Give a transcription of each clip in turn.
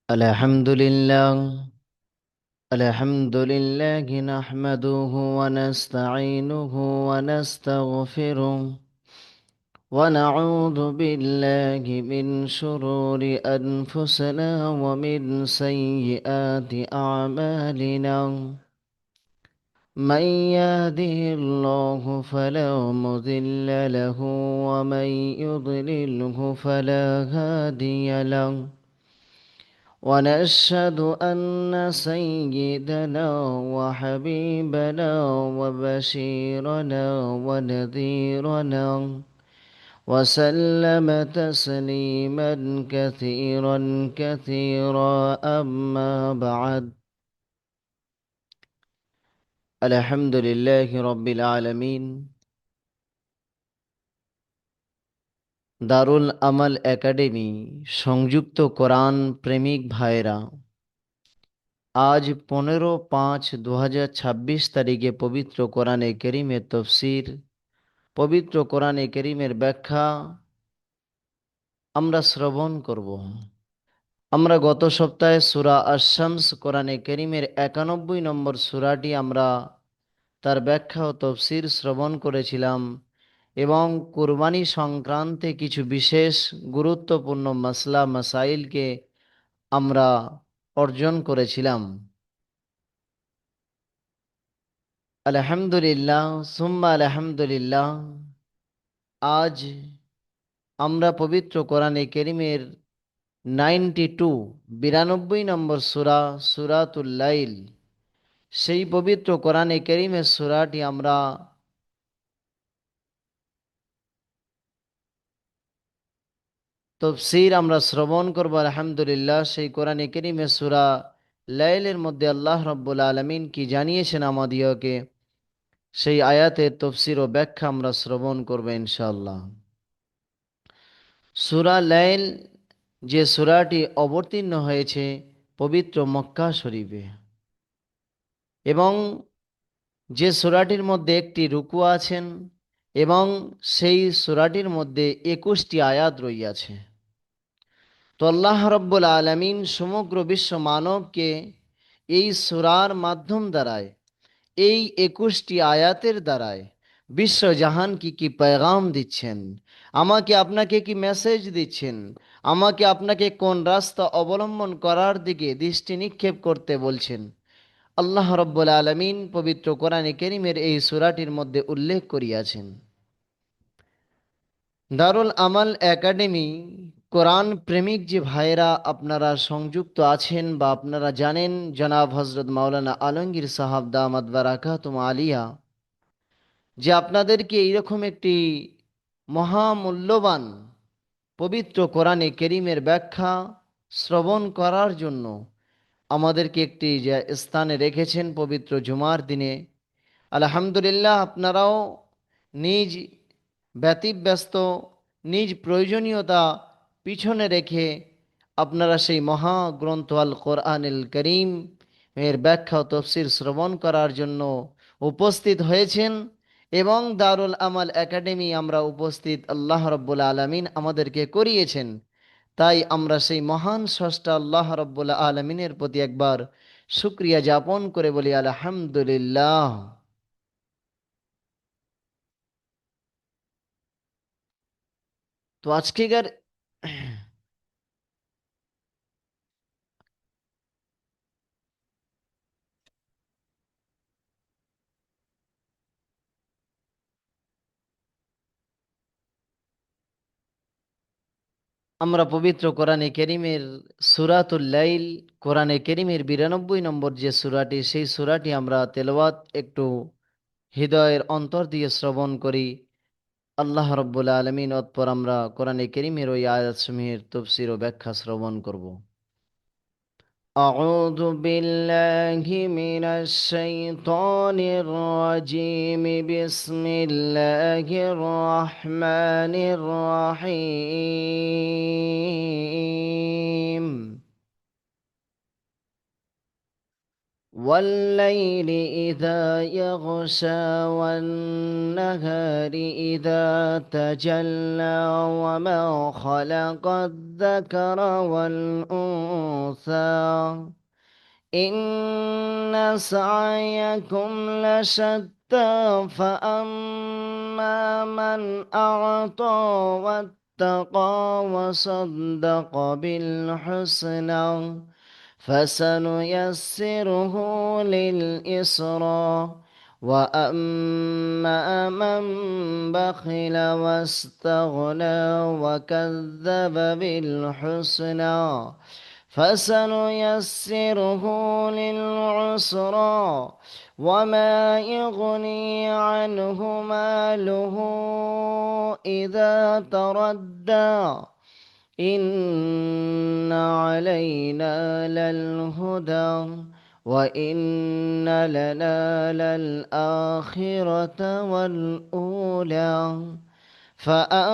الحمد لله. الحمد لله نحمده ونستعينه ونستغفره ونعوذ بالله من شرور أنفسنا ومن سيئات أعمالنا. من يهده الله فلا مضل له ومن يضلله فلا هادي له. ونشهد أن سيدنا وحبيبنا وبشيرنا ونذيرنا وسلم تسليما كثيرا كثيرا، أما بعد. الحمد لله رب العالمين। দারুল আমাল academy সংযুক্ত কোরআন প্রেমিক ভাইরা, আজ 15/5/2026 তারিখে পবিত্র কোরআনে কেরিমের তফসির, পবিত্র কোরআনে কেরিমের ব্যাখ্যা আমরা শ্রবণ করব। আমরা গত সপ্তাহে সূরা আশ-শামস কোরআনে কেরিমের 91 নম্বর সূরাটি আমরা তার ব্যাখ্যা ও তফসির শ্রবণ করেছিলাম এবং কুরবানি সংক্রান্তে কিছু বিশেষ গুরুত্বপূর্ণ মাসলা মাসাইলকে আমরা অর্জন করেছিলাম। আলহামদুলিল্লাহ সুম্মা আলহামদুলিল্লাহ। আজ আমরা পবিত্র কোরআনে কেরিমের 92 নম্বর সূরা, সূরাতুল লাইল, সেই পবিত্র কোরআনে কেরিমের সূরাটি আমরা তফসির আমরা শ্রবণ করব। আলহামদুলিল্লাহ, সেই কোরআনে কেরিমের সূরা লাইলের মধ্যে আল্লাহ রাব্বুল আলামিন কি জানিয়েছেন আমাদিওকে, সেই আয়াতের তফসির ও ব্যাখ্যা আমরা শ্রবণ করব ইনশাআল্লাহ। সূরা লাইল যে সূরাটি অবতীর্ণ হয়েছে পবিত্র মক্কা শরীফে, এবং যে সূরাটির মধ্যে একটি রুকু আছেন এবং সেই সূরাটির মধ্যে 21টি আয়াত রইয়াছে। তো আল্লাহ রাব্বুল আলামিন সমগ্র বিশ্ব মানবকে এই সূরার মাধ্যম দ্বারায়, এই 21টি আয়াতের দ্বারায় বিশ্ব জাহান কি কি পেগাম দিচ্ছেন, আমাকে আপনাকে কি মেসেজ দিচ্ছেন, আমাকে আপনাকে কোন রাস্তা অবলম্বন করার দিকে দৃষ্টি নিক্ষেপ করতে বলছেন, আল্লাহ রাব্বুল আলামিন পবিত্র কোরআনে কারীমের এই সূরাটির মধ্যে উল্লেখ করিয়াছেন। দারুল আমাল একাডেমি কোরআন প্রেমিক যে ভাইরা আপনারা সংযুক্ত আছেন বা আপনারা জানেন, জনাব হজরত মাওলানা আলমগীর সাহাব দামাত বারাকাতুম আলিয়া যে আপনাদেরকে এইরকম একটি মহামূল্যবান পবিত্র কোরআনে কেরিমের ব্যাখ্যা শ্রবণ করার জন্য আমাদেরকে একটি যে স্থানে রেখেছেন পবিত্র জুমার দিনে। আলহামদুলিল্লাহ, আপনারাও নিজ ব্যতিব্যস্ত, নিজ প্রয়োজনীয়তা পিছনে রেখে আপনারা সেই মহাগ্রন্থ আল কোরআনুল করিম এর ব্যাখ্যা ও তফসির শ্রবণ করার জন্য উপস্থিত হয়েছেন। এবং দারুল আমাল একাডেমি আমরা উপস্থিত আল্লাহ রাব্বুল আলামিন আমাদেরকে করিয়েছেন। তাই আমরা সেই মহান স্রষ্টা আল্লাহ রাব্বুল আলামিনের প্রতি একবার শুকরিয়া জ্ঞাপন করে বলি আলহামদুলিল্লাহ। তো আজকেকার আমরা পবিত্র কোরআনে কেরিমের সূরাতুল লাইল, কোরআনে কেরিমের 92 নম্বর যে সূরাটি, সেই সূরাটি আমরা তেলাওয়াত একটু হৃদয়ের অন্তর দিয়ে শ্রবণ করি। আল্লাহ রাব্বুল আলামিন অতঃপর আমরা কোরআনে কেরিমের ওই আয়াতসমূহের তাফসীর ও ব্যাখ্যা শ্রবণ করব। أعوذ بالله من الشيطان الرجيم. بسم الله الرحمن الرحيم. والليل إذا يغشى والنهار إذا تجلى وما خلق الذكر والأنثى إن سعيكم لشتى فأما من أعطى واتقى وصدق بالحسنى فسنيسره لليسرى وأما من بخل واستغنى وكذب بالحسنى فسنيسره للعسرى وما يغني عنه ماله إذا تردى إن علينا للهدى وإن لنا للآخرة والأولى فأنذرتكم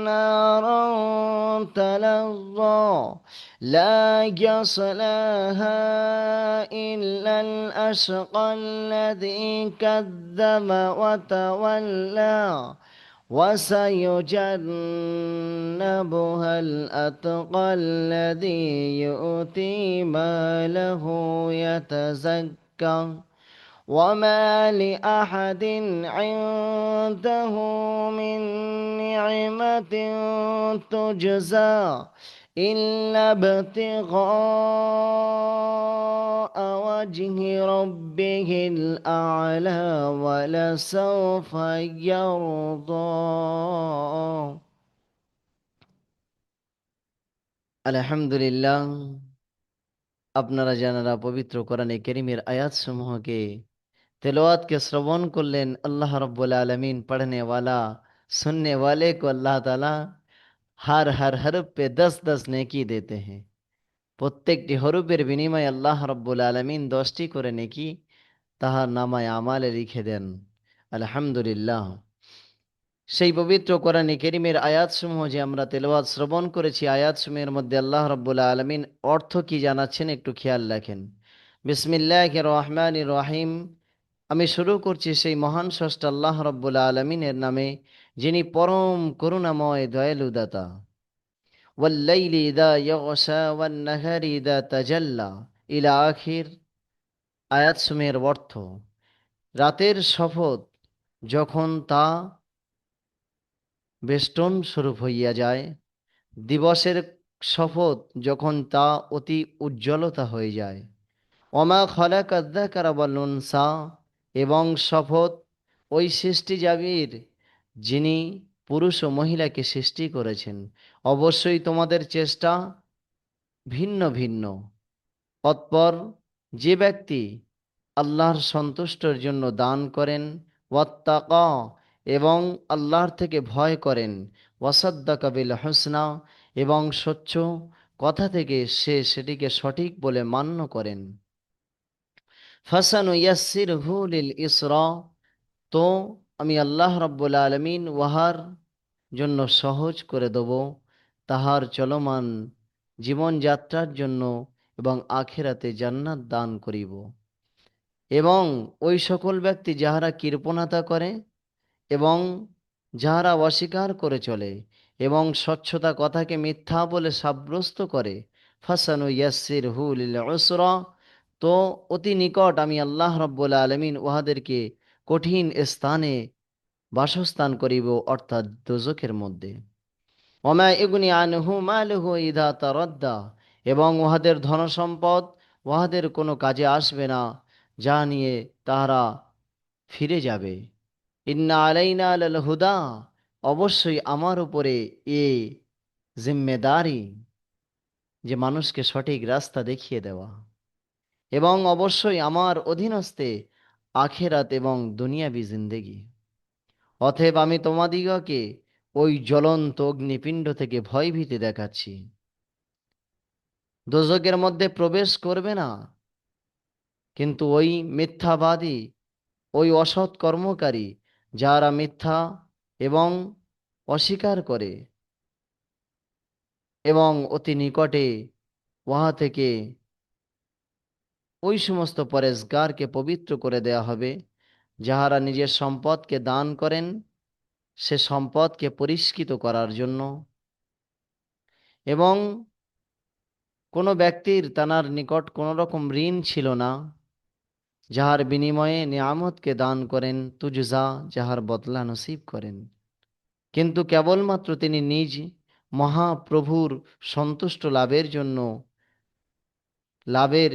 نارا تلظى لا يصلاها إلا الأشقى الذي كذب وتولى وسيجنبها الأتقى الذي يؤتي ماله يتزكى وما لأحد عنده من نعمة تجزى إلا ابتغاء وجه ربه الأعلى ولسوف يرضى الحمد لله আপনারা জানারা পবিত্র কোরআনে কারীমের আয়াতসমূহকে तिलवात के श्रवण করলেন अल्लाह रब्बुल आलमीन पढ़ने वाला सुनने वाले को अल्लाह ताला हर हरफ पे 10-10 नेकी देते हैं প্রত্যেকটি হরফের বিনিময়ে আল্লাহ রব্বুল আলমিন 10টি করে নেকি তাহার নামায় আমালে লিখে দেন আলহামদুলিল্লাহ সেই পবিত্র কোরআনে কারীমের আয়াতসমূহ যে আমরা তেলাওয়াত শ্রবণ করেছি আয়াতসমূহের মধ্যে আল্লাহ রব্বুল আলমিন অর্থ কি জানাচ্ছেন একটু খেয়াল রাখেন বিসমিল্লাহির রহমানির রহিম আমি শুরু করছি সেই মহান স্রষ্টা আল্লাহ রব্বুল আলমিনের নামে যিনি পরম করুণাময় দয়ালু দাতা ওয়াল্লাইলি ইযা ইয়াগশা ওয়ান-নাহারি ইযা তাজাল্লা ইলা আখির আয়াতসমূহের অর্থ রাতের শপথ যখন তা বেষ্টন স্বরূপ হইয়া যায় দিবসের শপথ যখন তা অতি উজ্জ্বলতা হয়ে যায় ওমা খালাকা যাকারা ওয়াল উনসা এবং শপথ ওই সৃষ্টিজাবির যিনি পুরুষ ও মহিলাকে সৃষ্টি করেছেন অবশ্যই তোমাদের চেষ্টা ভিন্ন ভিন্ন অতঃপর যে ব্যক্তি আল্লাহর সন্তুষ্টর জন্য দান করেন ওয়াত্তাকা এবং আল্লাহর থেকে ভয় করেন ওয়াসাদ্দাকা বিল হুসনা এবং স্বচ্ছ কথা থেকে সে সেটিকে সঠিক বলে মান্য করেন ফাসানু ইয়াসসিরহু লিল ইসরা তো আমি আল্লাহ রাব্বুল আলামিন উহার জন্য সহজ করে দেব তাহার চলমান জীবনযাত্রার জন্য এবং আখিরাতে জান্নাত দান করিব এবং ওই সকল ব্যক্তি যাহারা কৃপণতা করে এবং যাহারা অস্বীকার করে চলে এবং স্বচ্ছতা কথাকে মিথ্যা বলে সাব্যস্ত করে ফাসানু ইয়াসসিরহু লিল উসরা তো অতি নিকট আমি আল্লাহ রাব্বুল আলামিন উহাদেরকে কঠিন স্থানে বাসস্থান করিব অর্থাৎ দোজখের মধ্যে ওমা ইগনি আনহু মালুহু ইযা তারাদ্দা এবং উহাদের ধনসম্পদ উহাদের কোনো কাজে আসবে না যা নিয়ে তাহারা ফিরে যাবে ইন্না আলাইনা লাল হুদা অবশ্যই আমার উপরে এ জিম্মেদারি যে মানুষকে সঠিক রাস্তা দেখিয়ে দেওয়া এবং অবশ্যই আমার অধীনস্থে আখেরাত এবং দুনিয়াবি জিন্দেগি অতএব আমি তোমাদিগকে ওই জ্বলন্ত অগ্নিপিণ্ড থেকে ভয়ভীতি দেখাচ্ছি দোজখের মধ্যে প্রবেশ করবে না কিন্তু ওই মিথ্যাবাদী ওই অসৎ কর্মকারী যারা মিথ্যা এবং অস্বীকার করে এবং অতি নিকটে উহা থেকে ওই সমস্ত পরেশগারকে পবিত্র করে দেয়া হবে যাহারা নিজের সম্পদকে দান করেন সে সম্পদকে পরিষ্কৃত করার জন্য, এবং কোনো ব্যক্তির তার নিকট কোনো রকম ঋণ ছিল না, যাহার বিনিময়ে নিয়ামতকে দান করেন, তুজজা যাহার বদলা নসিব করেন, কিন্তু কেবলমাত্র তিনি নিজ মহাপ্রভুর সন্তুষ্ট লাভের জন্য, লাভের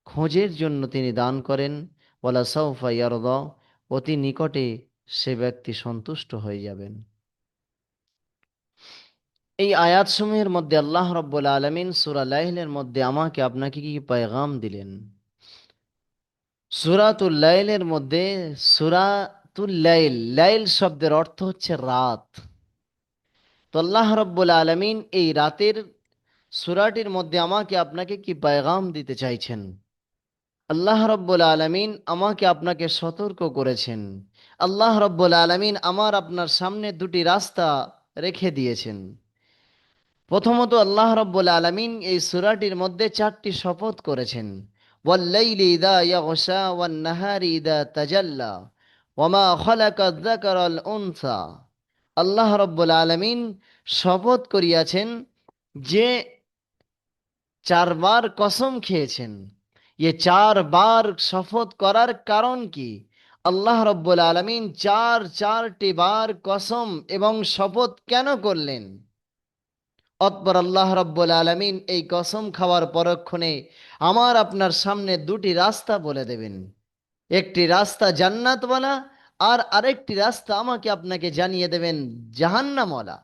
খোঁজের জন্য তিনি দান করেন। ওয়ালা সাউফা ইয়ারদা, অতি নিকটে সে ব্যক্তি সন্তুষ্ট হয়ে যাবেন। এই আয়াতসমূহের মধ্যে আল্লাহ রাব্বুল আলামিন সূরা লাইলের মধ্যে আমাকে আপনাকে কি পেগাম দিলেন? সূরাতুল লাইলের মধ্যে সূরাতুল লাইল, লাইল শব্দের অর্থ হচ্ছে রাত। তো আল্লাহ রাব্বুল আলামিন এই রাতের সূরাটির মধ্যে আমাকে আপনাকে কি পেগাম দিতে চাইছেন? আল্লাহ রাব্বুল আলামিন আমাকে আপনাকে সতর্ক করেছেন। আল্লাহ রাব্বুল আলামিন আমার আপনার সামনে দুটি রাস্তা রেখে দিয়েছেন। প্রথমত আল্লাহ রাব্বুল আলামিন এই সূরাটির মধ্যে চারটি শপথ করেছেন। ওয়াল্লাইলি ইযা ইয়াগশা ওয়ান নাহারি ইযা তাজাল্লা ওয়ামা খালাকায যাকারা ওয়াল উনসা। আল্লাহ রাব্বুল আলামিন শপথ করিয়াছেন যে চারবার কসম খেয়েছেন। এ চারবার শপথ করার কারণ কি? আল্লাহ রাব্বুল আলামিন চারটি বার কসম এবং শপথ কেন করলেন? অতঃপর আল্লাহ রাব্বুল আলামিন এই কসম খাওয়ার পরক্ষণে আমার আপনার সামনে দুটি রাস্তা বলে দেবেন। একটি রাস্তা জান্নাতওয়ালা, আর আরেকটি রাস্তা আমাকে আপনাকে জানিয়ে দেবেন জাহান্নামওয়ালা।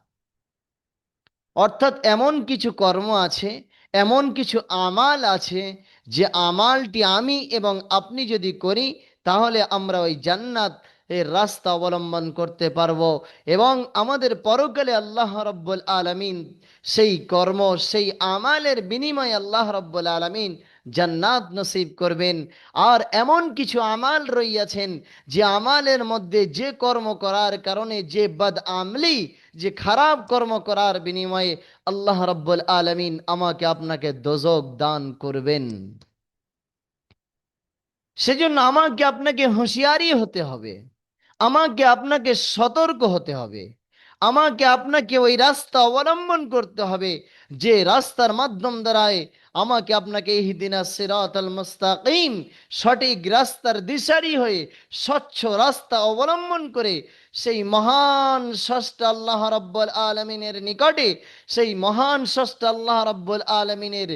অর্থাৎ এমন কিছু কর্ম আছে, এমন কিছু আমাল আছে, যে আমালটি আমি এবং আপনি যদি করি তাহলে আমরা ওই জান্নাত এর রাস্তা অবলম্বন করতে পারবো, এবং আমাদের পরকালে আল্লাহ রাব্বুল আলামিন সেই কর্ম, সেই আমালের বিনিময়ে আল্লাহ রাব্বুল আলামিন জান্নাত নসিব করবেন। আর এমন কিছু আমাল রইয়াছেন যে আমালের মধ্যে যে কর্ম করার কারণে, যে বদ আমলি, যে খারাপ কর্ম করার বিনিময়ে আল্লাহ রাব্বুল আলামিন আমাকে আপনাকে দোজখ দান করবেন। সেজন্য আমাকে আপনাকে হুঁশিয়ারি হতে হবে, আমাকে আপনাকে সতর্ক হতে হবে, আমাকে আপনাকে ওই রাস্তা অবলম্বন করতে হবে যে রাস্তার মাধ্যম দ্বারায় আমাকে আপনাকে ইহদিনাস সিরাতাল মুস্তাকিম, সঠিক রাস্তার দিশারি হয়ে স্বচ্ছ রাস্তা অবলম্বন করে সেই মহান স্রষ্টা আল্লাহ রাব্বুল আলামিনের নিকটে, সেই মহান স্রষ্টা আল্লাহ রাব্বুল আলামিনের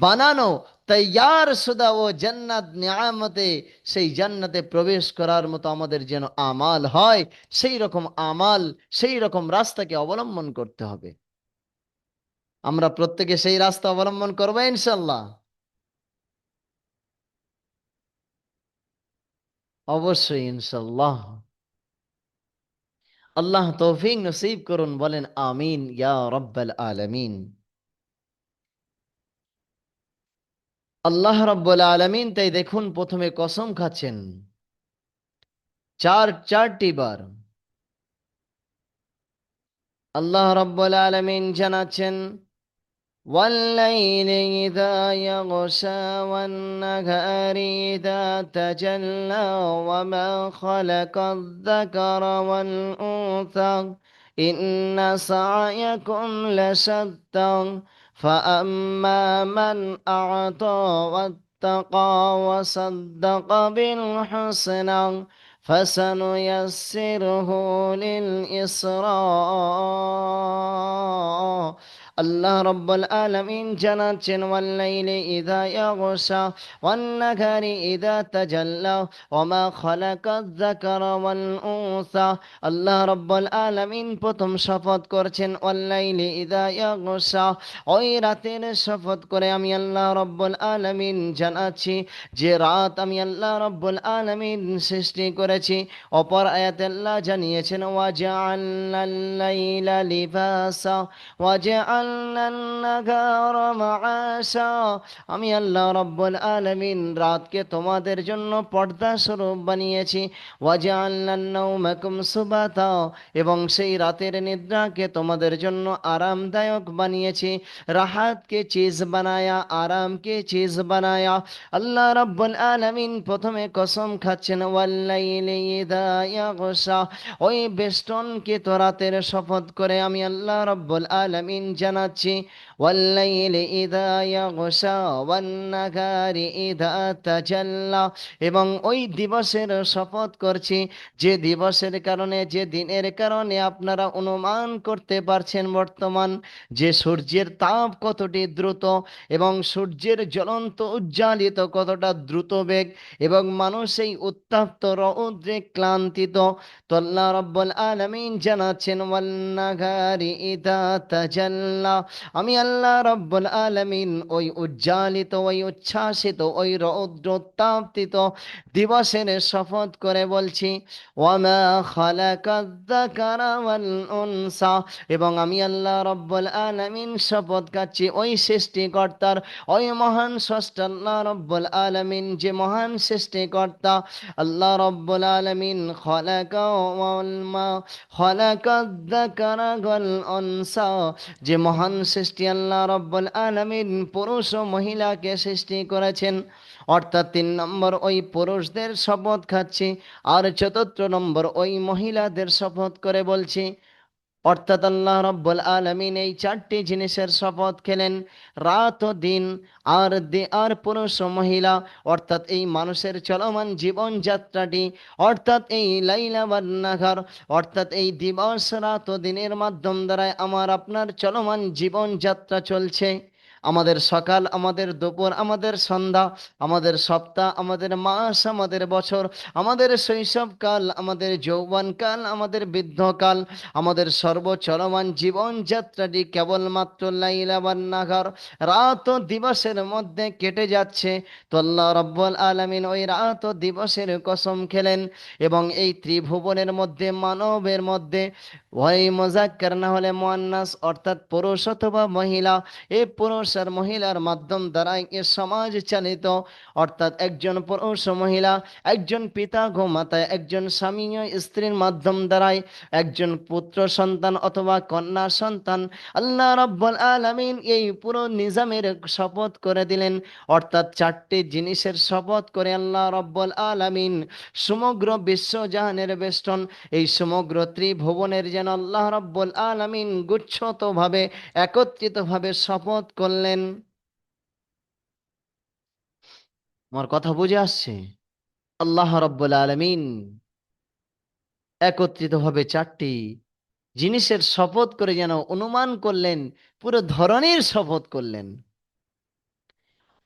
বানানো তৈয়ার শুদা ও জান্নাত নিয়ামতে, সেই জান্নাতে প্রবেশ করার মতো আমাদের যেন আমাল হয়, সেই রকম আমাল, সেই রকম রাস্তাকে অবলম্বন করতে হবে। আমরা প্রত্যেকে সেই রাস্তা অবলম্বন করবো ইনশাল্লাহ। অবশ্যই ইনশাল্লাহ। আল্লাহ তৌফিক নসিব করুন, বলেন আমিন ইয়া রাব্বাল আলামিন। আল্লাহ রাব্বুল আলামিন তাই দেখুন প্রথমে কসম খাচ্ছেন চারটি বার। আল্লাহ রাব্বুল আলামিন জানাচ্ছেন والليل إذا يغشى والنهار إذا تجلى وما خلق الذكر والأنثى إن سعيكم لشتى فأما من أعطى واتقى وصدق بالحسنى فسنيسره للإسراء। আল্লাহ রাব্বুল আলামিন জানাচ্ছেন ওয়াল্লাইলি ইযা ইয়াগশা ওয়ান-নাহারি ইযা তাজাল্লা ওয়া মা খালাকায যাকারা ওয়াল উনসা। আল্লাহ রাব্বুল আলামিন প্রথম শপথ করছেন ওয়াল্লাইলি ইযা ইয়াগশা, ওই রাতের শপথ করে আমি আল্লাহ রাব্বুল আলামিন জানাচ্ছি যে রাত আমি আল্লাহ রাব্বুল আলামিন সৃষ্টি করেছি। অপর আয়াতে আল্লাহ জানিয়েছেন ওয়া জাআলনাল লাইলা লিবাসা ওয়া জাআল ওয়াজাআলনান নাহারা মাআশা, আমি আল্লাহ রাব্বুল আলামিন রাতকে তোমাদের জন্য পর্দা স্বরূপ বানিয়েছি। ওয়াজাআলনান নাওমাকুম সুবাতা, এবং সেই রাতের নিদ্রাকে তোমাদের জন্য আরামদায়ক বানিয়েছি। রাহাত কে চিজ বানায়া, আরাম কে চিজ বানায়া। আল্লাহ রাব্বুল আলামিন প্রথমে কসম খাচ্ছেন, ওয়াল্লাইলি ইযা ইয়াগশা, ওই বেষ্টনকে তো রাতের শপথ করে আমি আল্লাহ রাব্বুল আলামিন জানাচ্ছি। ওয়াল্লাইলি ইযা ইয়াগশা ওয়ান্নাহারি ইযা তাজাল্লা, এবং ওই দিবসের শপথ করছি যে দিবসের কারণে, যে দিনের কারণে আপনারা অনুমান করতে পারছেন বর্তমান যে সূর্যের তাপ কতটি দ্রুত, এবং সূর্যের জ্বলন্ত উজ্জ্বালিত কতটা দ্রুত বেগ, এবং মানুষ এই উত্তপ্ত রৌদ্রে ক্লান্তিত। তো আল্লাহ রাব্বুল আলামিন জানাচ্ছেন, ওয়ান্নাহারি ইযা তাজাল্লা, আমি আল্লাহ রাব্বুল আলামিন ওই উজ্জ্বালিত, ওই উচ্ছ্বাসিত, ওই রৌদ্রোত্তাপিত দিবসের শপথ করে বলছি। ওয়ামা খালাকায যাকারা ওয়াল উনসা, এবং আমি আল্লাহ রাব্বুল আলামিন শপথ খাচ্ছি ওই সৃষ্টিকর্তার, ওই মহান স্রষ্টা আল্লাহ রাব্বুল আলামিন, যে মহান সৃষ্টিকর্তা আল্লাহ রাব্বুল আলামিন খালাকা ওয়াল মা খালাকায যাকারা ওয়াল উনসা, যে মহান সৃষ্টি আল্লাহ রাব্বুল আলামিন পুরুষ ও মহিলাকে সৃষ্টি করেছেন। অর্থাৎ 3 নম্বর ওই পুরুষদের শপথ খাচ্ছি, আর 4র্থ নম্বর ওই মহিলাদের শপথ করে বলছি। অর্থাৎ আল্লাহ রাব্বুল আলামিন এই 4টি জিনিসের শপথ খেলেন, রাত ও দিন, আর পুরুষ ও মহিলা। অর্থাৎ এই মানুষের চলমান জীবন যাত্রাটি, অর্থাৎ এই লাইলা ওয়ান নাহার, অর্থাৎ এই দিবস রাত ও দিনের মাধ্যম দ্বারাই আমার আপনার চলমান জীবন যাত্রা চলছে। আমাদের সকাল, আমাদের দুপুর, আমাদের সন্ধ্যা, আমাদের সপ্তাহ, আমাদের মাস, আমাদের বছর, আমাদের শৈশবকাল, আমাদের যৌবনকাল, আমাদের বৃদ্ধকাল, আমাদের সর্বচলমান জীবন যাত্রাটি কেবলমাত্র লাইলা ওয়ান নাহার, রাত ও দিবসের মধ্যে কেটে যাচ্ছে। তো আল্লাহ রাব্বুল আলামিন ওই রাত ও দিবসের কসম খেলেন, এবং এই ত্রিভুবনের মধ্যে, মানবের মধ্যে, ওই মুযাক্কার না হলে মুয়ান্নাস, অর্থাৎ পুরুষ অথবা মহিলা, এই পুরুষ আর মহিলার মাধ্যম দ্বারাই এ সমাজ চালিত। অর্থাৎ একজন পুরুষ ও মহিলা, একজন পিতা গো মাতা, একজন স্বামী ও স্ত্রীর মাধ্যম দ্বারাই একজন পুত্র সন্তান অথবা কন্যা সন্তান। আল্লাহ রাব্বুল আলামিন এই পুরো নিজামের শপথ করে দিলেন। অর্থাৎ 4টি জিনিসের শপথ করে আল্লাহ রাব্বুল আলামিন সমগ্র বিশ্বজাহানের বেষ্টন, এই সমগ্র ত্রিভুবনের যেন আল্লাহ রাব্বুল আলামিন গুচ্ছতভাবে, একত্রিতভাবে শপথ করলেন। আমার কথা বুঝে আসছে? আল্লাহ রাব্বুল আলামিন একত্রিতভাবে 4টি জিনিসের শপথ করে যেন অনুমান করলেন, পুরো ধরনের শপথ করলেন।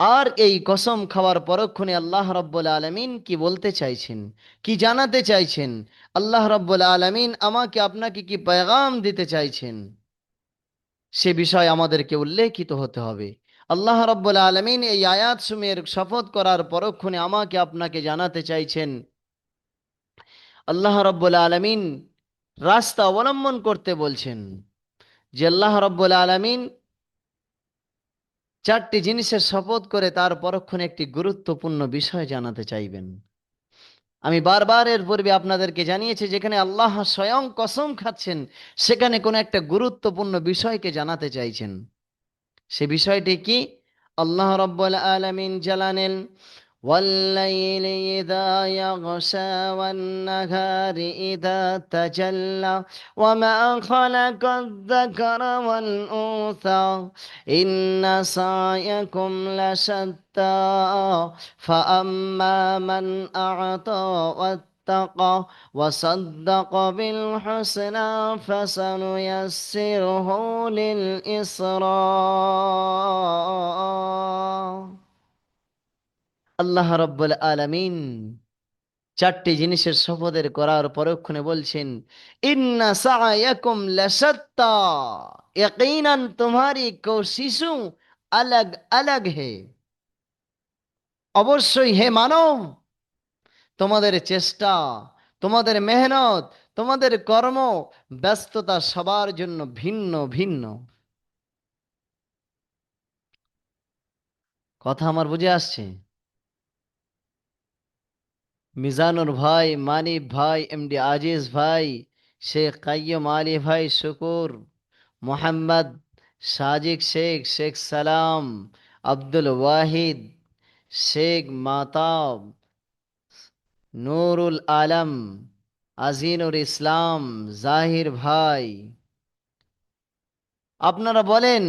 আর এই কসম খাওয়ার পরক্ষণে আল্লাহ রাব্বুল আলামিন কি বলতে চাইছেন, কি জানাতে চাইছেন, আল্লাহ রাব্বুল আলামিন আমাকে আপনাকে কি পেগাম দিতে চাইছেন, সে বিষয় আমাদেরকে উল্লেখিত হতে হবে। আল্লাহ রাব্বুল আলামিন এই আয়াত সমূহের শপথ করার পরক্ষণে আমাকে আপনাকে জানাতে চাইছেন, আল্লাহ রাব্বুল আলামিন রাস্তা অবলম্বন করতে বলছেন। যে আল্লাহ রাব্বুল আলামিন 4টি জিনিসের শপথ করে তার পরক্ষণে একটি গুরুত্বপূর্ণ বিষয় জানাতে চাইবেন। আমি বারবার এর পূর্বে আপনাদেরকে জানিয়েছি, যেখানে আল্লাহ স্বয়ং কসম খাচ্ছেন, সেখানে কোনো একটা গুরুত্বপূর্ণ বিষয়কে জানাতে চাইছেন। সে বিষয়টি কি? আল্লাহ রাব্বুল আলামিন জানালেন, والليل إذا يغشى والنهار إذا تجلى وما خلق الذكر والأنثى إن سعيكم لشتى فأما من أعطى واتقى وصدق بالحسنى فسنيسره للإسراء। আল্লাহ রাব্বুল আলামিন 4টি জিনিসের শপথের করার পরক্ষণে বলছেন, ইন্না সাআয়াকুম লাশাত্তা, ইয়াকিনান তোমারি কোশিশু আলাগ আলাগ হে। অবশ্যই হে মানব, তোমাদের চেষ্টা, তোমাদের মেহনত, তোমাদের কর্ম ব্যস্ততা সবার জন্য ভিন্ন ভিন্ন। কথা আমার বুঝে আসছে? মিজানুর ভাই, মানিক ভাই, এমডি আজিজ ভাই, শেখ কাইয়ুম আলী ভাই শুকুর, মোহাম্মদ সাজিক শেখ, শেখ সালাম, আব্দুল ওয়াহিদ, শেখ মাতাব, নুরুল আলম, আজিনুর ইসলাম, জাহির ভাই, আপনারা বলেন,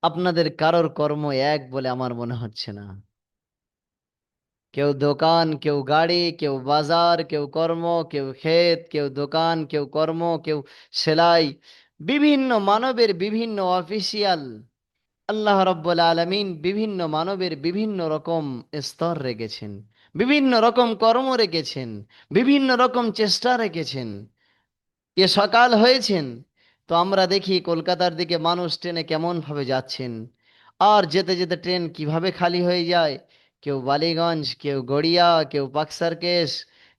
আপনাদের কারোর কর্ম এক বলে আমার মনে হচ্ছে না। কেউ দোকান, কেউ গাড়ি, কেউ বাজার, কেউ কর্ম, কেউ ক্ষেত, কেউ দোকান, কেউ কর্ম, কেউ সেলাই, বিভিন্ন মানবের বিভিন্ন অফিসিয়াল। আল্লাহ রাব্বুল আলামিন বিভিন্ন মানবের বিভিন্ন রকম স্তর রেখেছেন, বিভিন্ন রকম কর্ম রেখেছেন, বিভিন্ন রকম চেষ্টা রেখেছেন। এ সকাল হয়েছেন, তো আমরা দেখি কলকাতার দিকে মানুষ ট্রেনে কেমন ভাবে যাচ্ছেন, আর যেতে যেতে ট্রেন কিভাবে খালি হয়ে যায়। কেউ বালিগঞ্জ, কেউ গড়িয়া, কেউ পাকসার্কেস,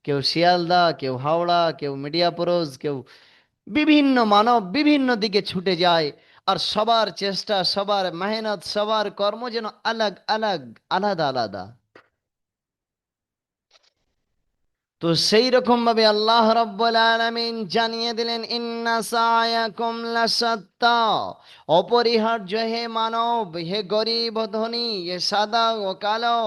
কেউ শিয়ালদা, কেউ হাওড়া, কেউ মিডিয়াপুরুষ, কেউ বিভিন্ন মানব বিভিন্ন দিকে ছুটে যায়। আর সবার চেষ্টা, সবার মেহনত, সবার কর্ম যেন আলাগ আলাগ, আলাদা আলাদা। তো সেই রকম ভাবে আল্লাহ রাব্বুল আলামিন জানিয়ে দিলেন, ইন্না সায়াকুম লাসাত্তা, অপরিহার্য হে মানব, হে গরিব ও ধনী, হে সাদা ও কালো,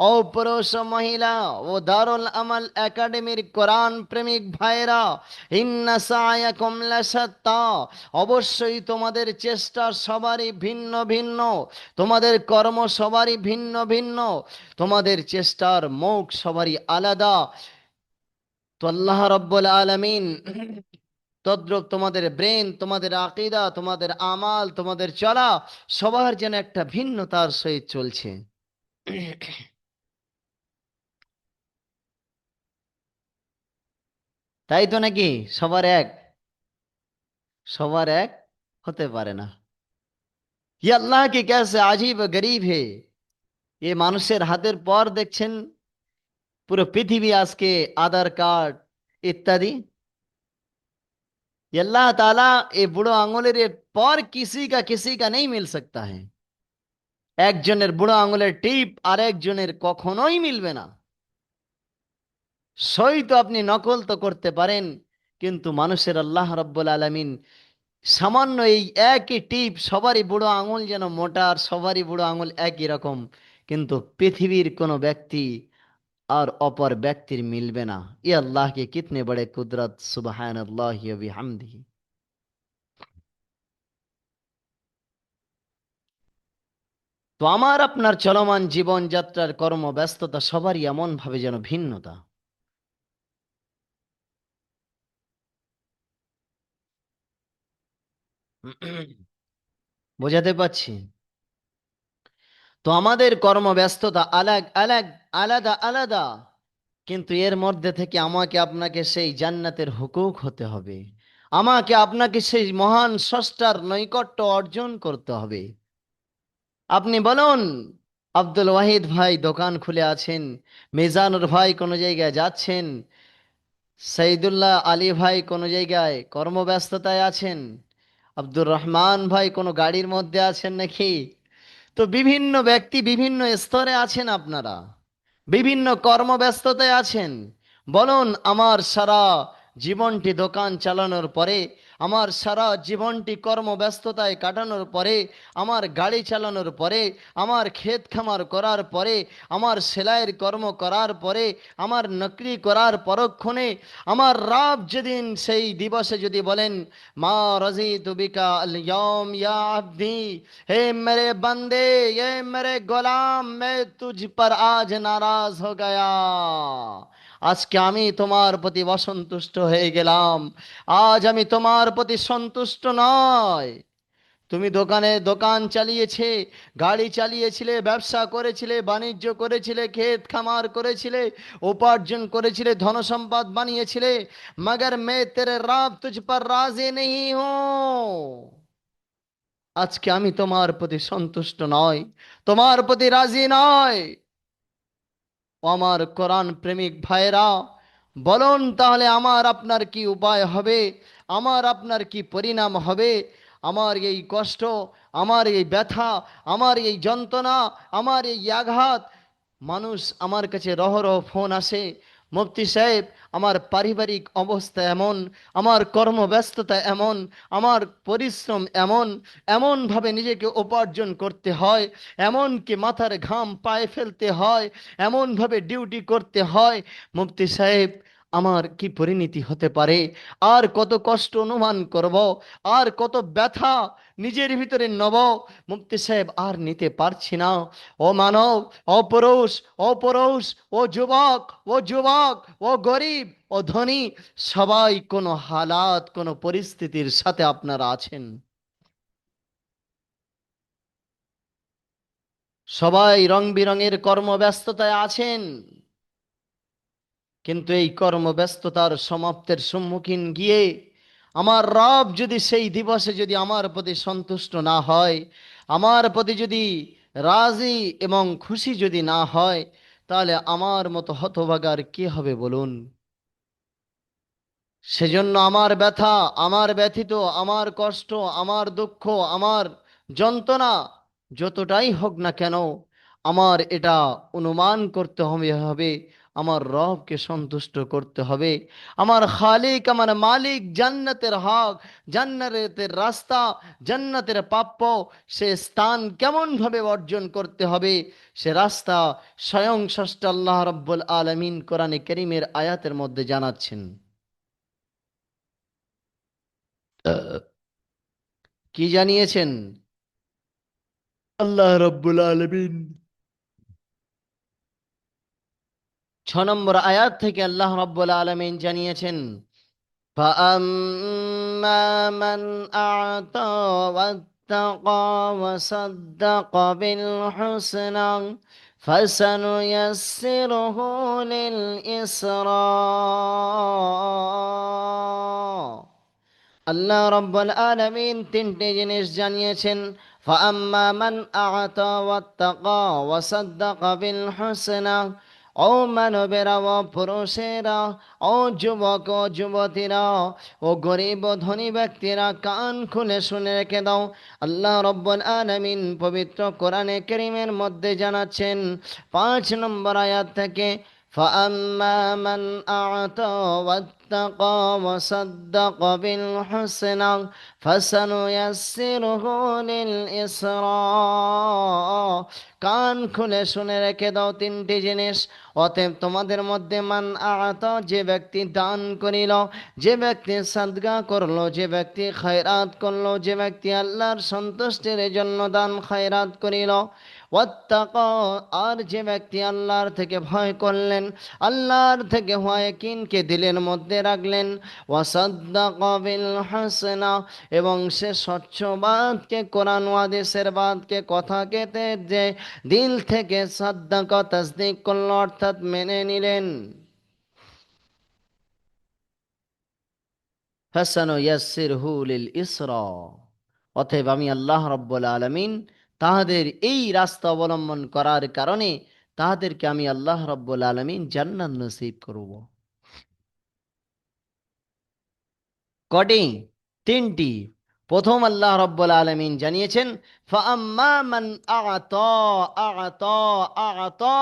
ও পুরুষ ও মহিলা, ও দারুল আমাল একাডেমির কোরআন প্রেমিক ভাইরা, ইন্না সায়াকুম লাসাত্তা, অবশ্যই তোমাদের চেষ্টা সবারই ভিন্ন ভিন্ন, তোমাদের কর্ম সবারই ভিন্ন ভিন্ন, তোমাদের চেষ্টার মুখ সবারই আলাদা। তো আল্লাহ রাব্বুল আলামিন তদ্রূপ তোমাদের ব্রেন, তোমাদের আকীদা, তোমাদের আমাল, তোমাদের চলা সবার যেন একটা ভিন্নতার সহিত চলছে। তাই তো নাকি? সবার এক, সবার এক হতে পারে না। ये अल्लाह की कैसे अजीब गरीब है। ये মানুষের হাতের পর দেখছেন পুরো পৃথিবী আজকে আধার কার্ড ইত্যাদি। ये अल्लाह ताला ये বুড়ো আঙুলের এর পর কিসি কা नहीं मिल सकता है। একজনের বুড়ো আঙুলের টিপ আর একজনের কখনোই মিলবে না। সই তো আপনি নকল তো করতে পারেন, কিন্তু মানুষের আল্লাহ রাব্বুল আলামিন সামান্য এই একই টিপ, সবারই বুড়ো আঙুল যেন মোটা আর সবারই বুড়ো আঙুল একই রকম, কিন্তু পৃথিবীর কোনো ব্যক্তি আর অপর ব্যক্তির মিলবে না। ই আল্লাহ কে কিতনে বড়ে কুদরত, সুবহানাল্লাহি ওয়া বিহামদিহি। তো আমার আপনার চলমান জীবনযাত্রার কর্মব্যস্ততা সবারই এমন ভাবে যেন ভিন্নতা। বোঝাতে পারছি? তো আমাদের কর্মব্যস্ততা আলাগ আলাগ, আলাদা আলাদা, কিন্তু এর মধ্যে থেকে আমাকে আপনাকে সেই জান্নাতের হুকুক হতে হবে। আমাকে আপনাকে সেই মহান স্রষ্টার নৈকট্য অর্জন করতে হবে। আপনি বলুন, আব্দুল ওয়াহিদ ভাই দোকান খুলে আছেন, মিজানুর ভাই কোনো জায়গায় যাচ্ছেন, সাইদুল্লাহ আলী ভাই কোনো জায়গায় কর্মব্যস্ততায় আছেন, আব্দুর রহমান ভাই কোনো গাড়ির মধ্যে আছেন নাকি? তো বিভিন্ন ব্যক্তি বিভিন্ন স্তরে আছেন, আপনারা বিভিন্ন কর্মব্যস্ততায় আছেন। বলুন, আমার সারা জীবনটি দোকান চালানোর পরে, আমার সারা জীবনটি কর্মব্যস্ততায় কাটানোর পরে, আমার গাড়ি চালানোর পরে, আমার ক্ষেত খামার করার পরে, আমার সেলাইয়ের কর্ম করার পরে, আমার নকরি করার পরক্ষণে, আমার রাব যেদিন সেই দিবসে যদি বলেন, মা রাজিতু বিকা আল ইয়াউম ইয়া আব্দি, हे मेरे बंदे, ये मेरे গোলাম, मैं तुझ पर आज नाराज हो गया, আজকে আমি তোমার প্রতি অসন্তুষ্ট হয়ে গেলাম, আজ আমি তোমার প্রতি সন্তুষ্ট নয়। তুমি দোকানে দোকান চালিয়েছে, গাড়ি চালিয়েছিলে, ব্যবসা করেছিলে, বাণিজ্য করেছিলে, ক্ষেত খামার করেছিলে, উপার্জন করেছিলে, ধনসম্পদ বানিয়েছিলে, মগর मैं तेरे रब तुझ पर राजी नहीं हूं। আজকে আমি তোমার প্রতি সন্তুষ্ট নয়, তোমার প্রতি রাজি নয়। ও আমার কোরআন প্রেমিক ভাইরা, বলুন তাহলে আমার আপনার কি উপায় হবে, আমার আপনার কি পরিণাম হবে? আমার এই কষ্ট, আমার এই ব্যথা, আমার এই যন্ত্রণা, আমার এই আঘাত, মানুষ আমার কাছে রহরহ ফোন আসে, মুফতি সাহেব আমার পারিবারিক অবস্থা এমন, আমার কর্মব্যস্ততা এমন, আমার পরিশ্রম এমন, এমনভাবে নিজেকে উপার্জন করতে হয়, এমনকি মাথার ঘাম পায়ে ফেলতে হয়, এমনভাবে ডিউটি করতে হয়, মুফতি সাহেব আমার কি পরিণতি হতে পারে, আর কত কষ্ট অনুমান করব, আর কত ব্যথা নিজের ভিতরে নব, মুফতি সাহেব আর নিতে পারছি না। ও মানব, ও পুরুষ, ও পুরুষ, ও যুবক, ও যুবক, ও গরিব, ও ধনী, সবাই কোনো হালাত, কোনো পরিস্থিতির সাথে আপনারা আছেন। সবাই রং বেরঙের কর্মব্যস্ততায় আছেন, কিন্তু এই কর্মব্যস্ততার সমাপ্তের সম্মুখীন গিয়ে আমার রব যদি সেই দিবসে যদি আমার প্রতি সন্তুষ্ট না হয়, আমার প্রতি যদি রাজি এবং খুশি যদি না হয়, তাহলে আমার মতো হতভাগার কে হবে বলুন? সেজন্য আমার ব্যথা, আমার ব্যথিত, আমার কষ্ট, আমার দুঃখ, আমার যন্ত্রণা যতটাই হোক না কেন, আমার এটা অনুমান করতে হবে আমার রবকে সন্তুষ্ট করতে হবে। আমার খালিক, আমার মালিক, জান্নাতের হক, জান্নাতের রাস্তা, জান্নাতের প্রাপ্য, সে স্থান কেমন ভাবে অর্জন করতে হবে, সে রাস্তা স্বয়ং স্রষ্টা আল্লাহ রাব্বুল আলামিন কোরআনে কারীমের আয়াতের মধ্যে জানাচ্ছেন। কি জানিয়েছেন আল্লাহ রাব্বুল আলামিন? 6 নম্বর আয়াত থেকে আল্লাহ রাব্বুল আলামিন জানিয়েছেন, فأما من أعطى واتقى وصدق بالحسنى فسنيسره لليسرى। আল্লাহ রাব্বুল আলামিন তিনটে জিনিস জানিয়েছেন। ফাআম্মা মান আ'তা ওয়াত্তাকা ওয়া সাদ্দাকা বিল হুসনা, ও মানবেরা, ও পুরুষেরা, ও যুবক ও যুবতীরা, ও গরিব ও ধনী ব্যক্তিরা, কান খুলে শুনে রেখে দাও। আল্লাহ রাব্বুল আলামিন পবিত্র কোরআনে কারীমের মধ্যে জানাচ্ছেন 5 নম্বর আয়াত থেকে, فأما من أعطى واتقى وصدق بالحسنى فسنيسره لليسرى। কান খুলে শুনে রেখে দাও তিনটি জিনিস। অতএব তোমাদের মধ্যে মান আতা, যে ব্যক্তি দান করিল, যে ব্যক্তি সাদগা করলো, যে ব্যক্তি খয়রাত করলো, যে ব্যক্তি আল্লাহর সন্তুষ্টির জন্য দান খয়রাত করিল, ওয়াত্তাকা, আর যে ব্যক্তি আল্লাহর থেকে ভয় করলেন, আল্লাহর থেকে ভয় কিনকে দিলের মধ্যে রাখলেন, ওয়াসাদ্দাকা বিল হাসানা, এবং সে স্বচ্ছবাদকে, কোরআন ও হাদিসের বাদকে, কথাকে যে দিল থেকে সাদ্দাকা তাসদিক করল, অর্থাৎ মেনে নিলেন, ফাসানুয়াসসিরহু লিল ইসরা। অতএব আমি আল্লাহ রাব্বুল আলামিন তাহাদের এই রাস্তা অবলম্বন করার কারণে তাহাদেরকে আমি আল্লাহ রাব্বুল আলামিন জান্নাত নসিব করব। কটি? তিনটি। প্রথম আল্লাহ রাব্বুল আলামিন জানিয়েছেন, ফাআম্মা মান আ'তা আ'তা আ'তা,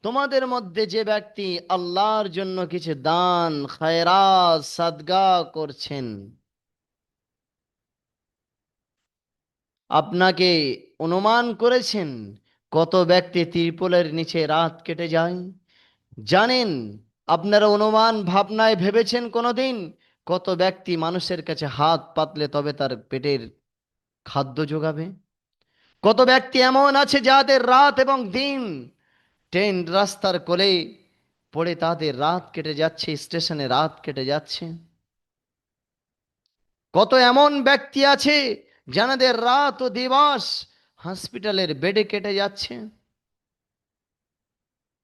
তোমাদের মধ্যে যে ব্যক্তি আল্লাহর জন্য কিছু দান খায়রাত সাদগা করছেন। আপনাকে অনুমান করেছেন কত ব্যক্তি তিরপলের নিচে রাত কেটে যায়? জানেন, আপনারা অনুমান ভাবনায় ভেবেছেন কোনোদিন কত ব্যক্তি মানুষের কাছে হাত পাতলে তবে তার পেটের খাদ্য যোগাবে? কত ব্যক্তি এমন আছে যাদের রাত এবং দিন ট্রেন রাস্তার কোলে পড়ে তাদের রাত কেটে যাচ্ছে, স্টেশনে রাত কেটে যাচ্ছে? কত এমন ব্যক্তি আছে যাদের রাত ও দিবস হসপিটালের বেডে কেটে যাচ্ছে?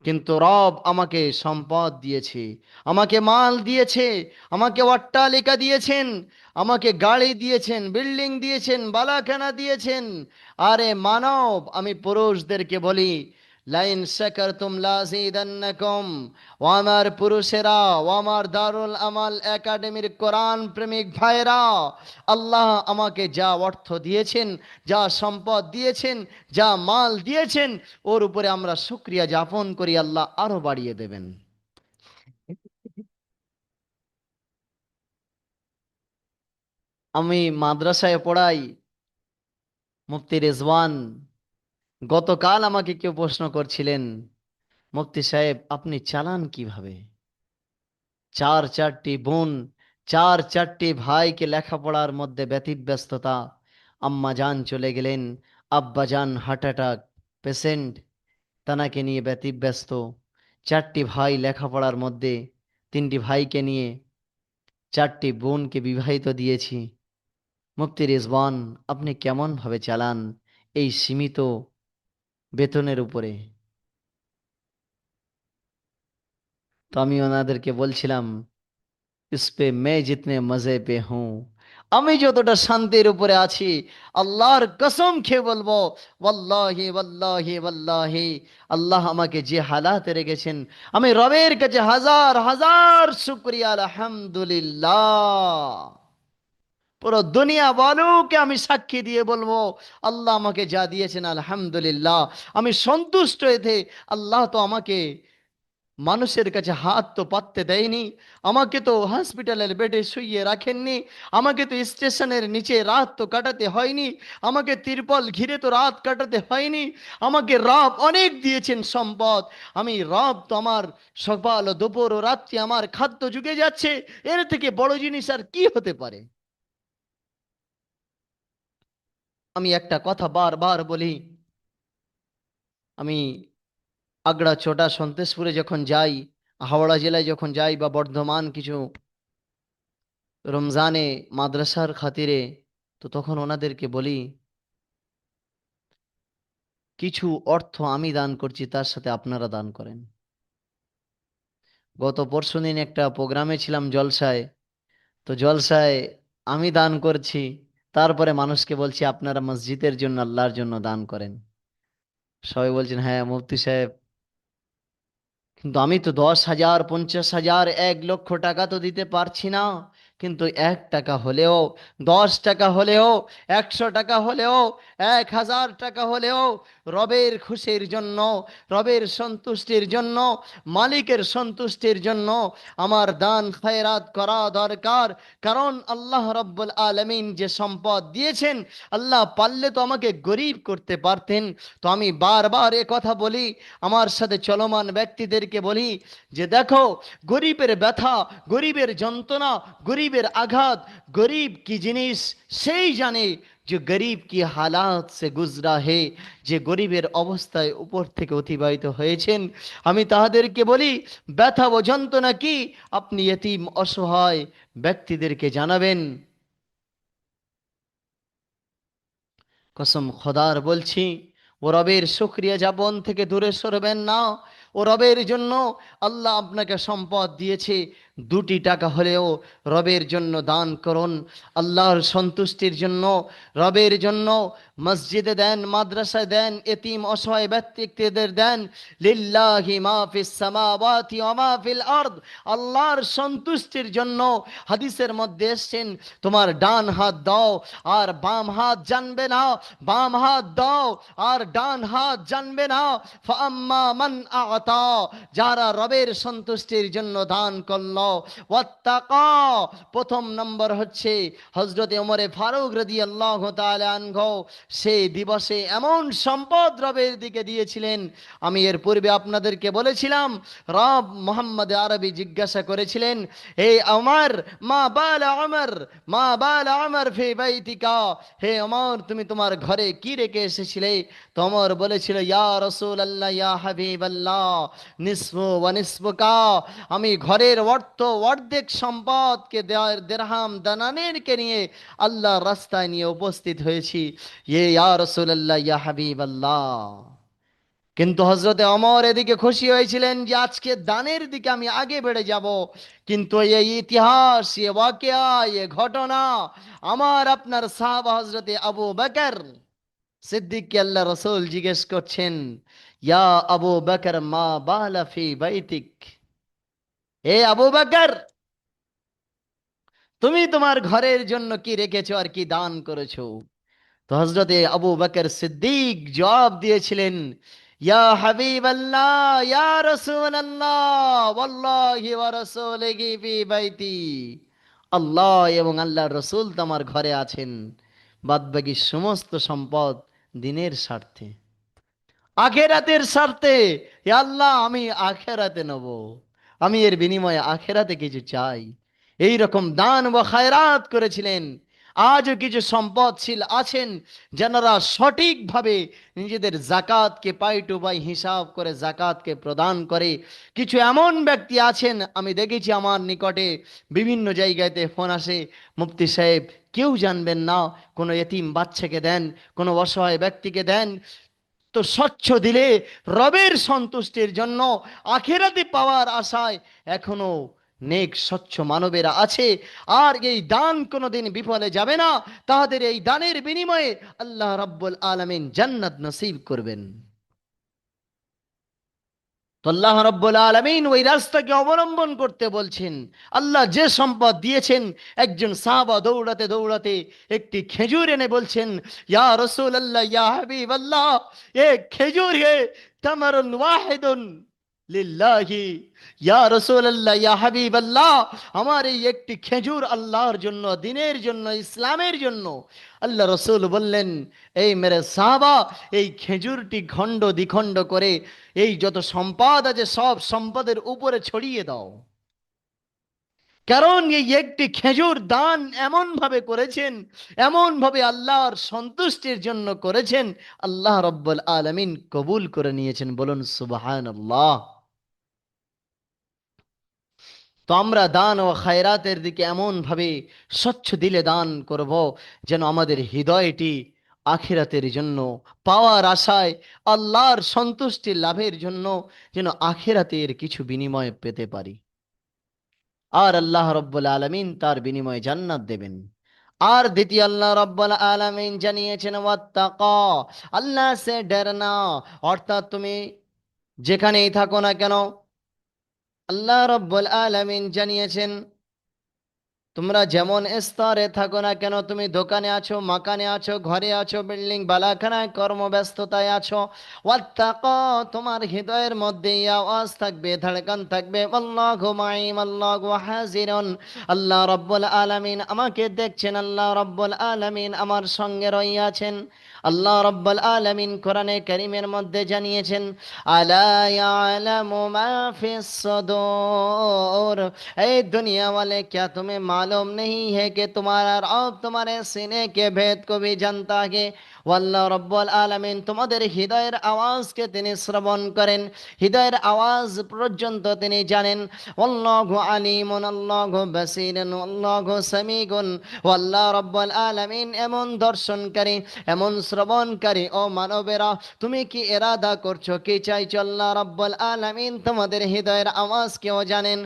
কিন্তু রব আমাকে সম্পদ দিয়েছে, আমাকে মাল দিয়েছে, আমাকে অট্টালিকা দিয়েছেন, আমাকে গাড়ি দিয়েছেন, বিল্ডিং দিয়েছেন, বালাখানা দিয়েছেন। আরে মানব, আমি পুরুষদেরকে বলি, লাইন শাকারতুম লাযীদান্নাকুম। ও আমার পুরুষেরা, ও আমার দারুল আমাল একাডেমির কোরআন প্রেমিক ভাইরা, আল্লাহ আমাকে যা অর্থ দিয়েছেন, যা সম্পদ দিয়েছেন, যা মাল দিয়েছেন, ওর উপরে আমরা শুকরিয়া যাপন করি, আল্লাহ আরো বাড়িয়ে দেবেন। আমি মাদ্রাসায় পড়াই, মুফতি রেজওয়ান। গতকাল আমাকে কেউ প্রশ্ন করছিলেন, মুফতি সাহেব আপনি চালান কিভাবে? চার চারটি বোন, চার চারটি ভাইকে লেখাপড়ার মধ্যে ব্যতিব্যস্ততা। আম্মা জান চলে গেলেন, আব্বা জান হার্ট অ্যাটাক পেশেন্ট, তানাকে নিয়ে ব্যতিব্যস্ত। চারটি ভাই লেখাপড়ার মধ্যে, তিনটি ভাইকে নিয়ে, চারটি বোনকে বিবাহিত দিয়েছি। মুফতি রিজওয়ান, আপনি কেমন ভাবে চালান এই সীমিত বেতনের উপরে? তো আমি ওনাদেরকে বলছিলাম, ইস পে মে জিতনে মজে পে হুঁ, আমি যতটা শান্তির উপরে আছি, আল্লাহর কসম খেয়ে বলবো, ওয়াল্লাহি ওয়াল্লাহি ওয়াল্লাহি, আল্লাহ আমাকে যে হালাতে রেখেছেন, আমি রবের কাছে হাজার হাজার শুকরিয়া আলহামদুলিল্লাহ। পুরো দুনিয়া বলুকে আমি সাক্ষী দিয়ে বলবো, আল্লাহ আমাকে যা দিয়েছেন আলহামদুলিল্লাহ, আমি সন্তুষ্ট এতে। আল্লাহ তো আমাকে মানুষের কাছে হাত তো পাততে দেয়নি, আমাকে তো হসপিটালের বেডে শুইয়ে রাখেননি, আমাকে তো স্টেশনের নিচে রাত তো কাটাতে হয়নি, আমাকে তিরপল ঘিরে তো রাত কাটাতে হয়নি। আমাকে রব অনেক দিয়েছেন সম্পদ, আমি রব তো আমার সকাল ও দুপুর ও রাত্রি আমার খাদ্য জুগে যাচ্ছে, এর থেকে বড় জিনিস আর কি হতে পারে? আমি একটা কথা বারবার বলি, আমি আগ্রা চোটা সন্তেশপুরে যখন যাই, হাওড়া জেলায় যখন যাই, বা বর্ধমান কিছু রমজানে মাদ্রাসার খাতিরে, তো তখন ওনাদেরকে বলি, কিছু অর্থ আমি দান করছি, তার সাথে আপনারা দান করেন। গত পরশুদিন একটা প্রোগ্রামে ছিলাম, জলসায়। তো জলসায় আমি দান করছি, তারপরে মানুষকে বলছি আপনারা মসজিদের জন্য, আল্লাহর জন্য দান করেন। সবাই বলছেন হ্যাঁ মুফতি সাহেব, কিন্তু আমি তো 10,000, 50,000, 1,00,000 টাকা তো দিতে পারছি না। কিন্তু 1 টাকা হলেও, 10 টাকা হলেও, 100 টাকা হলেও, 1,000 টাকা হলেও, রবের খুশির জন্য, রবের সন্তুষ্টির জন্য, মালিকের সন্তুষ্টির জন্য আমার দান খয়রাত করা দরকার। কারণ আল্লাহ রব্বুল আলমিন যে সম্পদ দিয়েছেন, আল্লাহ পারলে তো আমাকে গরিব করতে পারতেন। তো আমি বারবার এ কথা বলি, আমার সাথে চলমান ব্যক্তিদেরকে বলি, যে দেখো, গরিবের ব্যথা, গরিবের যন্ত্রণা, গরিবের আঘাত, গরিব কি জিনিস সেই জানে, যে গরিব কি হালাত সে গুজরা হে, যে গরিবের অবস্থায় উপর থেকে অতিবাহিত হয়েছেন। আমি তাহাদেরকে বলি, ব্যথা ও যন্ত্রণা কি আপনি এতিম অসহায় ব্যক্তিদেরকে জানাবেন। কসম খোদার বলছি, ও রবের শুকরিয়া যাপন থেকে দূরে সরবেন না। ও রবের জন্য, আল্লাহ আপনাকে সম্পদ দিয়েছে, 2টি টাকা হলেও রবের জন্য দান করুন। আল্লাহর সন্তুষ্টির জন্য, রবের জন্য মসজিদে দেন, মাদ্রাসায় দেন, এতিম অসহায় ব্যক্তিদের দেন। লিল্লাহি মা ফিস সামাওয়াতি ওয়া মা ফিল আরদ, আল্লাহর সন্তুষ্টির জন্য হাদিসের মধ্যে এসেছেন, তোমার ডান হাত দাও আর বাম হাত জানবে না, বাম হাত দাও আর ডান হাত জানবে না। ফাম্মা মান আতা, যারা রবের সন্তুষ্টির জন্য দান করলো, ওয়াত্তাকা, প্রথম নম্বর হচ্ছে হযরতে ওমরে ফারুক রাদিয়াল্লাহু তাআলা আনহু, সেই দিবসে এমন সম্পদ রবের দিকে দিয়েছিলেন। আমি এর পূর্বে আপনাদেরকে বলেছিলাম, রব মোহাম্মদ আরবি জিজ্ঞাসা করেছিলেন, হে ওমর, মা বাল ওমর, মা বাল ওমর ফি বাইতিকা, হে ওমর তুমি তোমার ঘরে কি রেখে এসেছিলে? তো ওমর বলেছিল, ইয়া রাসূলুল্লাহ, ইয়া হাবিবাল্লাহ, নিসফু ওয়া নিসফুকা, আমি ঘরের অর্ধেক সম্পদকে দিরহাম দানানেরকে নিয়ে আল্লাহর রাস্তায় নিয়ে উপস্থিত হয়েছি, ইয়া রাসূলুল্লাহ, ইয়া হাবিবাল্লাহ। কিন্তু হজরতে অমর এদিকে খুশি হয়েছিলেন যে আজকে দানের দিকে আমি আগে বেড়ে যাব। কিন্তু এই ইতিহাস, এ ওয়াকিয়া, এ ঘটনা আমার আপনার সাহাবা হজরতে আবু বকর সিদ্দিককে আল্লাহ রসুল জিজ্ঞেস করছেন, ইয়া আবু বকর মা বালা ফি বাইতিক, এ আবু বকর, তুমি তোমার ঘরের জন্য কি রেখেছো আর কি দান করেছো? তো হজরতে আবু বকর সিদ্দিক জবাব দিয়েছিলেন, ইয়া হাবিব আল্লাহ, ইয়া রসুল আল্লাহ, ওয়াল্লাহি ওয়া রাসূলিহি ফি বাইতি, আল্লাহ এবং আল্লাহর রসুল তোমার ঘরে আছেন, বাদবাকি সমস্ত সম্পদ দিনের স্বার্থে, আখেরাতের স্বার্থে। হে আল্লাহ, আমি আখেরাতে নেব, আমি এর বিনিময়ে আখেরাতে কিছু চাই। এই রকম দান ও খায়রাত করেছিলেন। আজও কিছু সম্পদশীল আছেন যারা সঠিকভাবে নিজেদের জাকাতকে পাই টু পাই হিসাব করে জাকাতকে প্রদান করে। কিছু এমন ব্যক্তি আছেন, আমি দেখেছি আমার নিকটে বিভিন্ন জায়গাতে ফোন আসে, মুফতি সাহেব কেউ জানবেন না, কোনো এতিম বাচ্চাকে দেন, কোনো অসহায় ব্যক্তিকে দেন, তো স্বচ্ছ দিলে রবের সন্তুষ্টির জন্য, আখেরাতে পাওয়ার আশায় এখনো নেক স্বচ্ছ মানবেরা আছে। আর এই দান কোনোদিন বিফলে যাবে না, তাদের এই দানের বিনিময়ে আল্লাহ রাব্বুল আলামিন জান্নাত নসিব করবেন। তো আল্লাহ রাব্বুল আলামিন ওই রাস্তাকে অবলম্বন করতে বলছেন। আল্লাহ যে সম্পদ দিয়েছেন, একজন সাহাবা দৌড়াতে দৌড়াতে একটি খেজুর এনে বলছেন, ইয়া রাসূলুল্লাহ, ইয়া হাবিবাল্লাহ, এ খেজুর হে তামারুন ওয়াহিদুন লিল্লাহি, ইয়া রাসূলুল্লাহ, ইয়া হাবিবাল্লাহ, আমার এই একটি খেজুর আল্লাহর জন্য, দিনের জন্য, ইসলামের জন্য। আল্লাহ রসুল বললেন, এই মেরে সাহাবা, এই খেজুরটি খণ্ড দ্বিখণ্ড করে এই যত সম্পদ আছে সব সম্পদের উপরে ছড়িয়ে দাও। কারণ এই একটি খেজুর দান এমন ভাবে করেছেন, এমন ভাবে আল্লাহর সন্তুষ্টির জন্য করেছেন, আল্লাহ রব্বুল আলামিন কবুল করে নিয়েছেন। বলুন সুবহানাল্লাহ। তো আমরা দান ও খায়রাতের দিকে এমন ভাবে স্বচ্ছ দিলে দান করব, যেন আমাদের হৃদয়টি আখিরাতের জন্য, পাওয়ার আশায়, আল্লাহর সন্তুষ্টি লাভের জন্য, যেন আখিরাতের কিছু বিনিময় পেতে পারি। আর আল্লাহ রব্বুল আলামিন তার বিনিময়ে জান্নাত দেবেন। আর দ্বিতীয় আল্লাহ রব্বুল আলামিন জানিয়েছেন, ওয়াত্তাকা, আল্লাহ সে ডরনা। অর্থাৎ তুমি যেখানেই থাকো না কেন, আল্লাহ রব্বুল আলামিন জানিয়েছেন, তোমরা যেমন স্তরে থাকো না কেন, তুমি দোকানে আছো, মাকানে আছো, ঘরে আছো, বিল্ডিং বালাখানায় কর্মব্যস্ততায় আছো, ওয়াত্তাকা, তোমার হৃদয়ের মধ্যে এই আওয়াজ থাকবে, ধড়কন থাকবে, আল্লাহু মাই, আল্লাহু হাজিরুন, আল্লাহ রাব্বুল আলামিন আমাকে দেখছেন, আল্লাহ রাব্বুল আলামিন আমার সঙ্গে রইয়াছেন। আল্লাহ রাব্বুল আলামিন কোরআনে কারীমের মধ্যে জানিয়েছেন, আলা ইয়ালামু মা ফিস সুদূর, এই दुनिया वाले, क्या तुम्हें मालूम नहीं है कि तुम्हारा रब तुम्हारे सीने के भेद को भी जानता है। আল্লাহ রব্বুল আলামিন তোমাদের হৃদয়ের আওয়াজকে তিনি শ্রবণ করেন, হৃদয়ের আওয়াজ পর্যন্ত তিনি জানেন। আল্লাহু আলিমুন, আল্লাহু বাসীরুন, আল্লাহু সামিউন। আল্লাহ রব্বুল আলামিন এমন দর্শনকারী, এমন শ্রবণকারী। ও মানবেরা, তুমি কি ইরাদা করছো, কি চাইছো? আল্লাহ রব্বুল আলামিন তোমাদের হৃদয়ের আওয়াজকেও জানেন।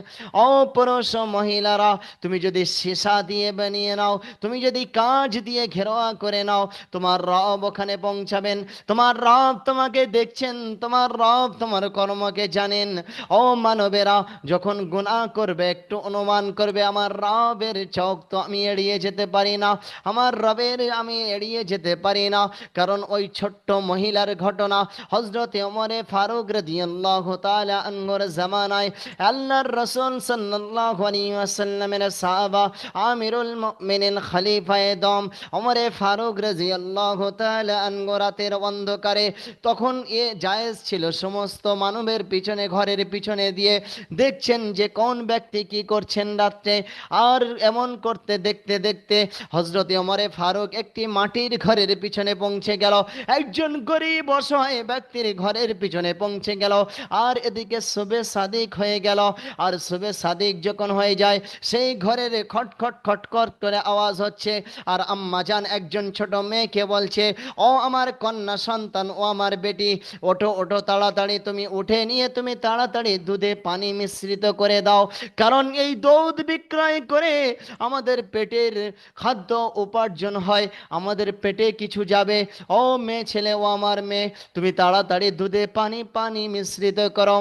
ও পুরুষ ও মহিলারা, তুমি যদি সীসা দিয়ে বানিয়ে নাও, তুমি যদি কাঁচ দিয়ে ঘেরাও করে নাও, তোমার রব ওখানে পৌঁছাবেন। তোমার রব তোমাকে দেখছেন, তোমার রব তোমার কর্মকে জানেন। ও মানবেরা, যখন গুনাহ করবে একটু অনুমান করবে, আমার রবের চোখ তো আমি এড়িয়ে যেতে পারি না, আমার রবের আমি এড়িয়ে যেতে পারি না। কারণ ওই ছোট্ট মহিলার ঘটনা হযরতে ওমরে ফারুক রাদিয়াল্লাহু তাআলা আনহুর জামানায় আল্লাহর রাসূল সাল্লাল্লাহু আলাইহি ওয়াসাল্লামের সাহাবা আমিরুল মুমিনিন খলিফায়ে দম ওমরে ফারুক রাদিয়াল্লাহু তাআলা আনহু রাতের অন্ধকারে, তখন এ জায়েজ ছিল সমস্ত মানবের পিছনে, ঘরের পিছনে দিয়ে দেখছেন যে কোন ব্যক্তি কি করছেন রাত্রে। আর এমন করতে দেখতে দেখতে হযরতে ওমরে ফারুক একটি মাটির ঘরের পিছনে পৌঁছে গেল, একজন গরিব অসহায় ব্যক্তির ঘরের পিছনে পৌঁছে গেল। আর এদিকে শুবে সাদিক হয়ে গেল। আর শুবে সাদিক যখন হয়ে যায়, সেই ঘরের খটখট খটখট করে আওয়াজ হচ্ছে। আর আম্মাজান একজন ছোট মেয়েকে বলছে, ও আমার কন্যা সন্তান, ও আমার বেটি, ওঠো ওঠো তাড়াতাড়ি, তুমি উঠে নিয়ে তুমি তাড়াতাড়ি দুধে পানি মিশ্রিত করে দাও, কারণ এই দুধ বিক্রয় করে আমাদের পেটের খাদ্য উপার্জন হয়, আমাদের পেটে কিছু যাবে। ও মেয়ে ছেলে, ও আমার মেয়ে, তুমি তাড়াতাড়ি দুধে পানি পানি মিশ্রিত করো।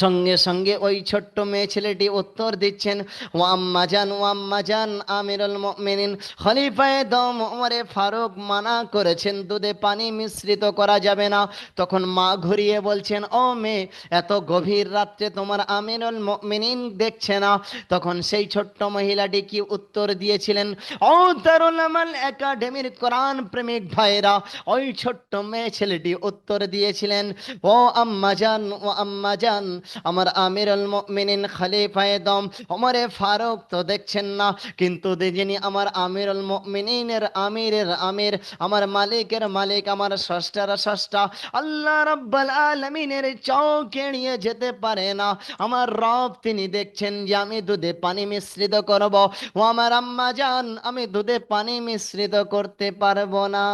সঙ্গে সঙ্গে ওই ছোট্ট মেয়ে ছেলেটি উত্তর দিচ্ছেন, ও আম্মাজান, ও আম্মাজান, আমিরুল মুমিনিন খলিফায়ে দম ওমরে ফারুক মানা করেছেন দুধে পানি মিশ্রিত করা যাবে না। তখন মা ঘুরিয়ে বলছেন, ও মেয়ে, এত গভীর রাত্রে তোমার আমিরুল মুমিনিন দেখছে না? তখন সেই ছোট্ট মহিলাটি কি উত্তর দিয়েছিলেন? ও দারুল আমাল একাডেমির কোরআন প্রেমিক ভাইরা, ওই ছোট্ট মেয়ে ছেলেটি উত্তর দিয়েছিলেন, ও আম্মাজান, ও আম্মাজান, আমার আমিরুল মুমিনিন খলিফায়ে দম ওমরে ফারুক তো দেখছেন না, কিন্তু যিনি আমার আমিরুল মুমিনিনের আমিরের আমির, আমার মালিকের মালিক, আমার স্রষ্টার স্রষ্টা আল্লাহ রাব্বুল আলামিনের চোখ এড়িয়ে যেতে পারে না। আমার রব তিনি দেখছেন যে আমি দুধে পানি মিশ্রিত করব। ও আমার আম্মাজান, আমি দুধে পানি মিশ্রিত করতে পারবো না।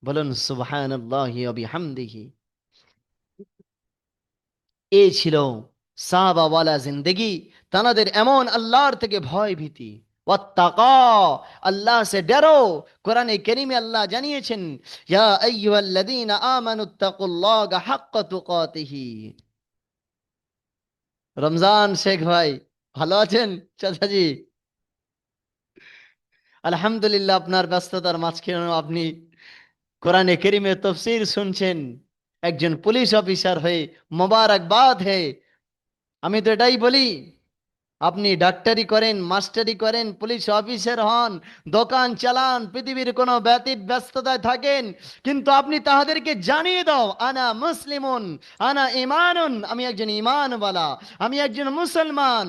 বলুন সুবহানাল্লাহি ওয়া বিহামদিহি। এই ছিল সাহাবাওয়ালা জিন্দেগি, তানাদের এমন আল্লাহর থেকে ভয় ভীতি। ওয়াত্তাকা, আল্লাহ সে ডরো। কোরআনে কারীমে আল্লাহ জানিয়েছেন, ইয়া আইয়ুহাল্লাযীনা আমানুত্তাকুল্লাহা হাক্কা তুকাতিহি। রমজান শেখ ভাই, ভালো আছেন চাচাজি? আলহামদুলিল্লাহ, আপনার ব্যস্ততার মাঝখানেও আপনি কোরআনে কারীমে তাফসীর শুনছেন, একজন পুলিশ অফিসার হয়ে মোবারকবাদ হে। আমি তো এটাই বলি, আপনি ডাক্তারি করেন, মাস্টারি করেন, পুলিশ অফিসার হন, দোকান চালান, পৃথিবীর কোনো ব্যস্ততায় থাকেন, কিন্তু আপনি তাহাদেরকে জানিয়ে দাও, আনা মুসলিমুন, আনা ইমানুন, আমি একজন ইমানওয়ালা, আমি একজন মুসলমান।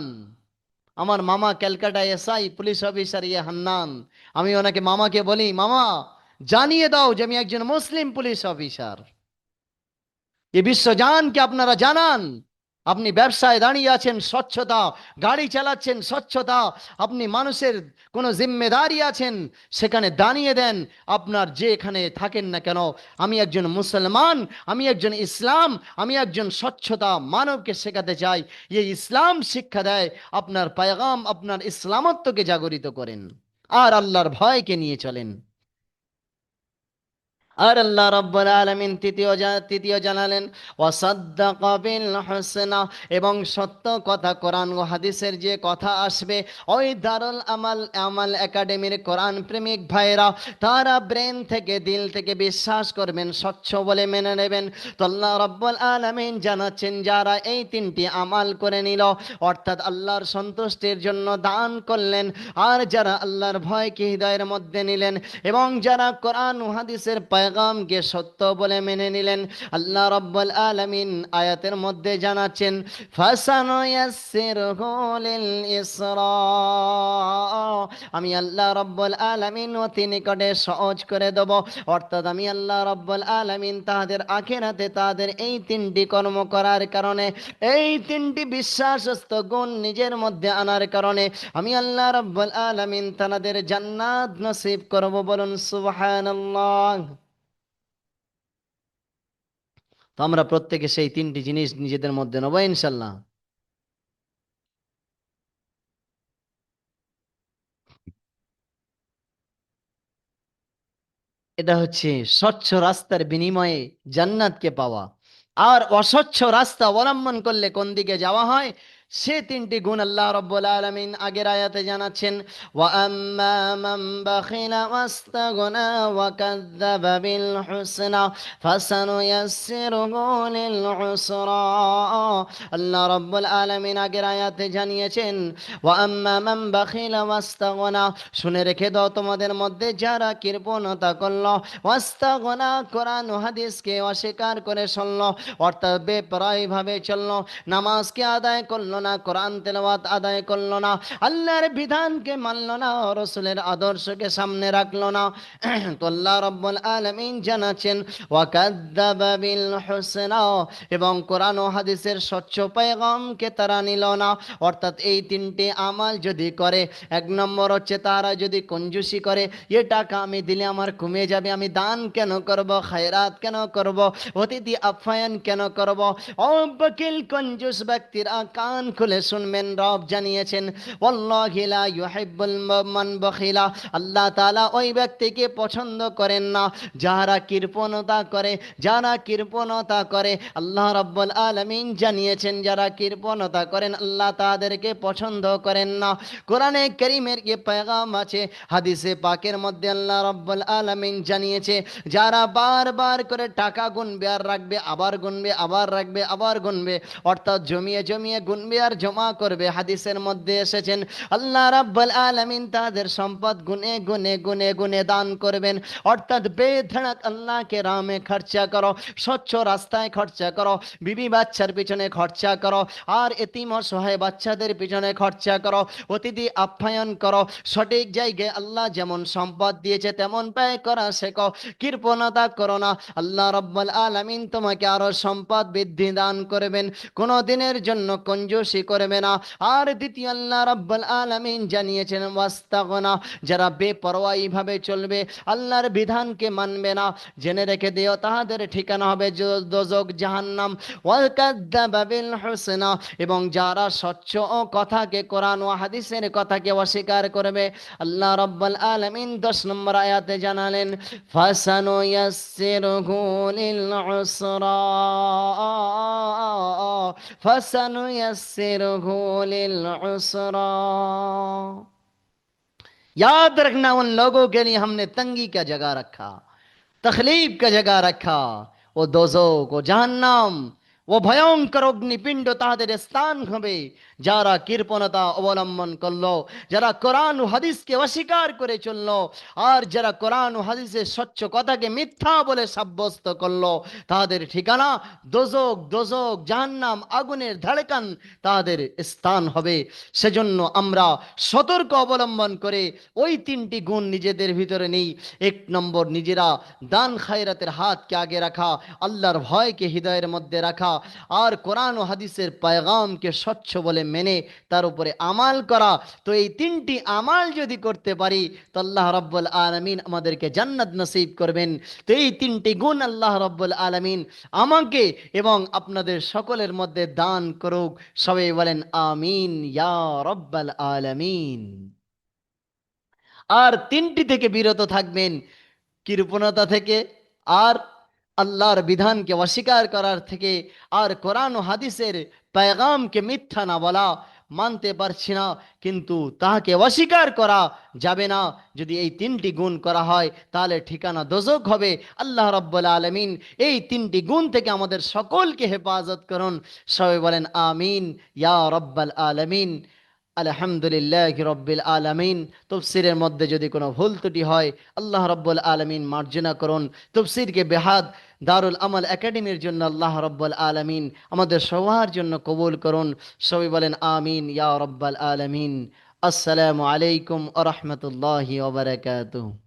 আমার মামা ক্যালকাটা এসআই, পুলিশ অফিসার ইয়ে হান্নান, আমি ওনাকে মামাকে বলি, মামা জানিয়ে দাও যে আমি একজন মুসলিম পুলিশ অফিসার। এই বিশ্বজানকে আপনারা জানান। আপনি ব্যবসায় দাঁড়িয়ে আছেন, স্বচ্ছতা, গাড়ি চালাচ্ছেন, স্বচ্ছতা, আপনি মানুষের কোনো জিম্মেদারি আছেন, সেখানে দাঁড়িয়ে দেন। আপনার যেখানে থাকেন না কেন, আমি একজন মুসলমান, আমি একজন ইসলাম, আমি একজন স্বচ্ছতা মানবকে শেখাতে চাই। এই ইসলাম শিক্ষা দেয়, আপনার পায়গাম, আপনার ইসলামত্বকে জাগরিত করেন, আর আল্লাহর ভয়কে নিয়ে চলেন। আর আল্লাহ রাব্বুল আলামিন তৃতীয় জানালেন, ওয়াসাদ্দাকা বিল হুসনা, এবং সত্য কথা, কোরআন ও হাদিসের যে কথা আসবে, ওই দারুল আমাল একাডেমির কোরআন প্রেমিক ভাইরা তারা ব্রেন থেকে, দিল থেকে বিশ্বাস করবেন, স্বচ্ছ বলে মেনে নেবেন। তো আল্লাহ রাব্বুল আলামিন জানাচ্ছেন, যারা এই তিনটি আমাল করে নিল, অর্থাৎ আল্লাহর সন্তুষ্টির জন্য দান করলেন, আর যারা আল্লাহর ভয়কে হৃদয়ের মধ্যে নিলেন, এবং যারা কোরআন ও হাদিসের পায়গামকে সত্য বলে মেনে নিলেন, আল্লাহ রাব্বুল আলামিন আয়াতের মধ্যে জানাচ্ছেন, ফাসানুয়াসসিরহু লিল ইসরা, আমি আল্লাহ রাব্বুল আলামিন অতি নিকটে সহজ করে দেব। অর্থাৎ আমি আল্লাহ রাব্বুল আলামিন তাদের আখিরাতে তাদের এই তিনটি কর্ম করার কারণে, এই তিনটি বিশ্বাসস্থ গুণ নিজের মধ্যে আনার কারণে আমি আল্লাহ রাব্বুল আলামিন তাদের জান্নাত নসিব করব। বলুন সুবহানাল্লাহ। তো আমরা প্রত্যেকে সেই তিনটি জিনিস নিজেদের মধ্যে নেব ইনশাল্লাহ। এটা হচ্ছে স্বচ্ছ রাস্তার বিনিময়ে জান্নাতকে পাওয়া। আর অস্বচ্ছ রাস্তা অবলম্বন করলে কোন দিকে যাওয়া হয়, সে তিনটি গুণ আল্লাহ রাব্বুল আলামিন আগের আয়াতে জানাচ্ছেন, ওয়া আম্মা মান বাখিলা ওয়াস্তাগনা ওয়া কাযযাবা বিল হুসনা ফাসানুয়াসসিরুহু লিল উসরা। আল্লাহ রাব্বুল আলামিন আগের আয়াতে জানিয়েছেন, ওয়া আম্মা মান বাখিলা ওয়াস্তাগনা, শুনে রেখে দাও, তোমাদের মধ্যে যারা কৃপণতা করলো, ওয়াস্তাগনা, কোরআন ও হাদিসকে অস্বীকার করে চললো, অর্থাৎ বেপরোয়া ভাবে চললো, নামাজকে আদায় করলো করলো না, কোরআন তেলাওয়াত আদায় করলো না, আল্লাহর বিধানকে মানলো না, রসুলের আদর্শকে সামনে রাখলো না, তো আল্লাহ রাব্বুল আলামিন জানাচ্ছেন ওয়াকাদ্দাবা বিল হুসনা, এবং কোরআন ও হাদিসের স্বচ্ছ পেগামকে তারা নিল না। অর্থাৎ এই তিনটি আমাল যদি করে, এক নম্বর হচ্ছে তারা যদি কঞ্জুসি করে, এ টাকা আমি দিলে আমার কমে যাবে, আমি দান কেন করব, খায়রাত কেন করব, অতিথি আপ্যায়ন কেন করব, অবকিল কঞ্জুস ব্যক্তিরা কান খুলে শুনবেন, রব জানিয়েছেন ওয়াল্লাহি লা ইউহিব্বুল মান বখিলা, আল্লাহ তাআলা ওই ব্যক্তিকে পছন্দ করেন না যারা কৃপণতা করে, যারা কৃপণতা করে। আল্লাহ রাব্বুল আলামিন জানিয়েছেন যারা কৃপণতা করেন আল্লাহ তাদেরকে পছন্দ করেন না। কোরআনে কারীমের যে পেগাম আছে, হাদিসে পাকের মধ্যে আল্লাহ রাব্বুল আলামিন জানিয়েছে যারা বারবার করে টাকা গুনবে আর রাখবে, আবার গুনবে আবার রাখবে আবার গুনবে, অর্থাৎ জমিয়ে জমিয়ে গুনবে আর জমা করবে, হাদিসের মধ্যে এসেছেন আল্লাহ রাব্বুল আলামিন তাদের সম্পদ গুনে গুনে গুনে গুনে দান করবেন। অর্থাৎ বেধড়ক আল্লাহকে রামে খরচা করো, স্বচ্ছ রাস্তায় খরচা করো, বিবি বাচ্চার পিছনে খরচা করো, আর এতিম অসহায় বাচ্চাদের পিছনে খরচা করো, অতিথি আপ্যায়ন করো, সঠিক জায়গায় আল্লাহ যেমন সম্পদ দিয়েছে তেমন ব্যয় করা শেখো, কৃপণতা করো না। আল্লাহ রাব্বুল আলামিন তোমাকে আরো সম্পদ বৃদ্ধি দান করবেন, কোনো দিনের জন্য কঞ্জুসি করবে না। আর দ্বিতীয় আল্লাহ রাব্বুল আলামিন জানিয়েছেন ওয়াস্তাগনা, যারা বেপরোয়াই ভাবে চলবে, আল্লাহর বিধানকে মানবে না, জেনে রেখে দিও তাহাদের ঠিকানা হবে দোজখ জাহান্নাম। ওয়াকাদ্দাবা বিল হুসনা, এবং যারা স্বচ্ছ ও কথাকে, কোরআন ও হাদিসের কথাকে অস্বীকার করবে, আল্লাহ রাব্বুল আলামিন 10 নম্বর আয়াতে জানালেন ফাসানুয়াসসিরহু লিল উসরা, ফাসানুয়াসসিরহু লিল उसरा। याद रखना उन लोगों के लिए हमने तंगी का जगह रखा, तकलीफ का जगह रखा, ও দোজখ ও জাহান্নাম, ও ভয়ঙ্কর অগ্নিপিণ্ড তাদের স্থান হবে যারা কৃপণতা অবলম্বন করলো, যারা কোরআন ও হাদিসকে অস্বীকার করে চললো, আর যারা কোরআন ও হাদিসের স্বচ্ছ কথাকে মিথ্যা বলে সাব্যস্ত করলো, তাদের ঠিকানা দোজখ, দোজখ জাহান্নাম, আগুনের ধড়কন তাদের স্থান হবে। সেজন্য আমরা সতর্ক অবলম্বন করে ওই তিনটি গুণ নিজেদের ভিতরে নেই। এক নম্বর, নিজেরা দান খায়রাতের হাতকে আগে রাখা, আল্লাহর ভয়কে হৃদয়ের মধ্যে রাখা, আর কোরআন ও হাদিসের পয়গামকে স্বচ্ছ বলে মেনে তার উপরে আমাল করা। তো এই তিনটি আমাল যদি করতে পারি তো আল্লাহ রাব্বুল আলামিন আমাদেরকে জান্নাত নসিব করবেন। তো এই তিনটি গুণ আল্লাহ রাব্বুল আলামিন আমাকে এবং আপনাদের সকলের মধ্যে দান করুক। সবাই বলেন আমিন ইয়া রাব্বাল আলামিন। আর তিনটি থেকে বিরত থাকবেন, কৃপণতা থেকে, আর আল্লাহর বিধানকে অস্বীকার করার থেকে, আর কোরআন ও হাদিসের পেগামকে মিথ্যা না বলা। মানতে পারছি না কিন্তু তাহাকে অস্বীকার করা যাবে না। যদি এই তিনটি গুণ করা হয় তাহলে ঠিকানা দোজখ হবে। আল্লাহ রাব্বুল আলামিন এই তিনটি গুণ থেকে আমাদের সকলকে হেফাজত করুন। সবাই বলেন আমিন ইয়া রাব্বাল আলামিন। আলহামদুলিল্লাহি রাব্বিল আলামিন। তাফসীরের মধ্যে যদি কোনো ভুল ত্রুটি হয় আল্লাহ রাব্বুল আলামিন মার্জনা করুন। তাফসীরকে বেহাদ দারুল আমাল একাডেমির জন্য আল্লাহ রাব্বুল আলামিন আমাদের সবার জন্য কবুল করুন। সবাই বলেন আমিন ইয়া রাব্বাল আলামিন। আসসালামু আলাইকুম ওয়া রাহমাতুল্লাহি ওয়া বারাকাতুহু।